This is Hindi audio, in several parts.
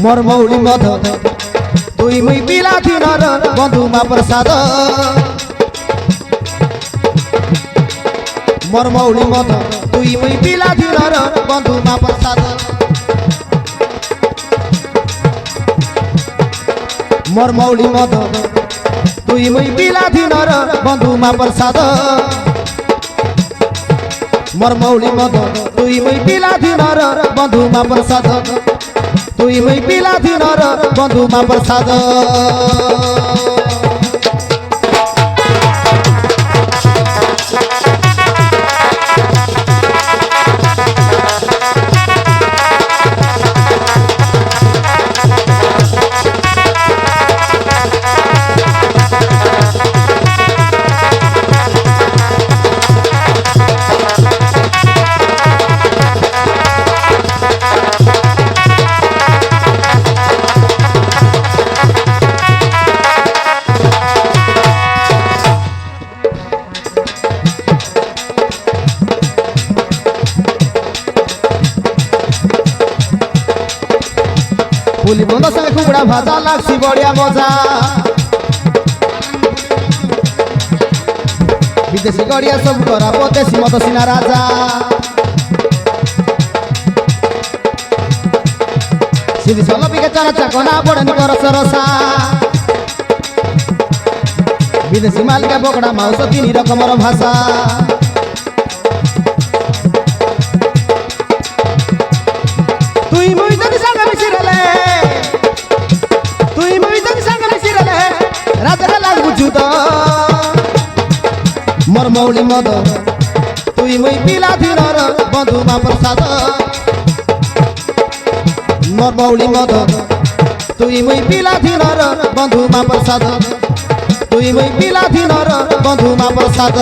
मोर मौली मध तुई मुई पिला दिनर बंधु मा प्रसाद मोर मौली मध तुई मुई पिला दिनर बंधु मा प्रसाद मोर मौली मध तुई मुई पिला दिनर बंधु मा प्रसाद मोर मौली मध तुई मुई पिला दिनर बंधु मा प्रसाद तुई मुई पिला दिनर बंधु मा प्रसाद पुली बंद संगे कुकुड़ा भाजा लागसी बढ़िया मजा विदेशी गड़िया सब करा देशी मत सीना राजा सीधी सल पिके चारा चाकना बड़नी कर सरसा विदेशी माल के बकड़ा माउस तीन रकमर भाषा तुई मुई तनी संग मिसिरले मोर मौली मद तुई मुई पिला दिनर बंधु मा प्रसाद मोर मौली मद तुई मुई पिला दिनर बंधु मा प्रसाद तुई मुई पिला दिनर बंधु मा प्रसाद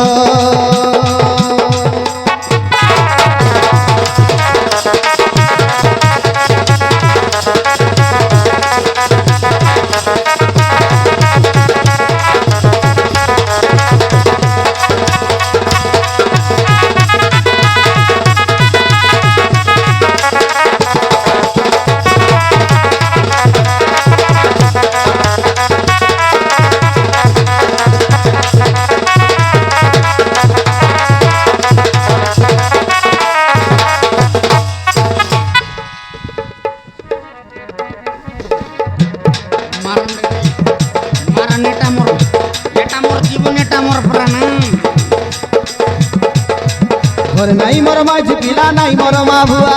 घर नहीं मोर माइज पिला नहीं मोर मा भुआ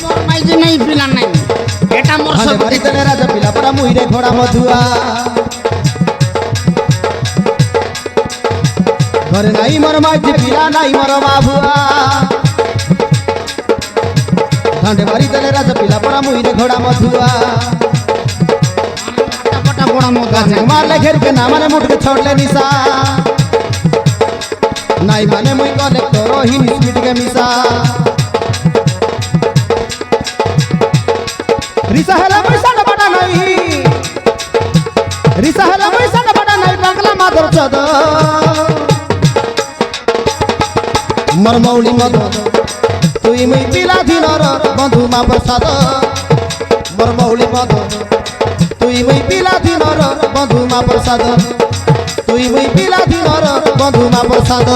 मोर माइज नहीं पिला नहीं एटा मोर सब भरी तने राजा पिला परा मुहिरे घोड़ा मधुआ घर नहीं मोर माइज पिला नहीं मोर मा भुआ घंटे भरी तने राजा पिला परा मुहिरे घोड़ा मधुआ पटा बड़ा मोगा मार ले घेर के ना माने मुठ के छोड़ ले निशा नहीं माने मुई कलेक्टर ही स्पीड के मिसा रिसा हला पैसा न बड़ा नहीं रिसा हला पैसा न बड़ा नहीं बंगला मादर चद मोर मौली मद तुई मुई पिला दिनर बंधु मा प्रसाद मोर मौली मद तुई मुई पिला दिनर बंधु मा प्रसाद तुई मुई पिला दिनर बंधु मा प्रसाद।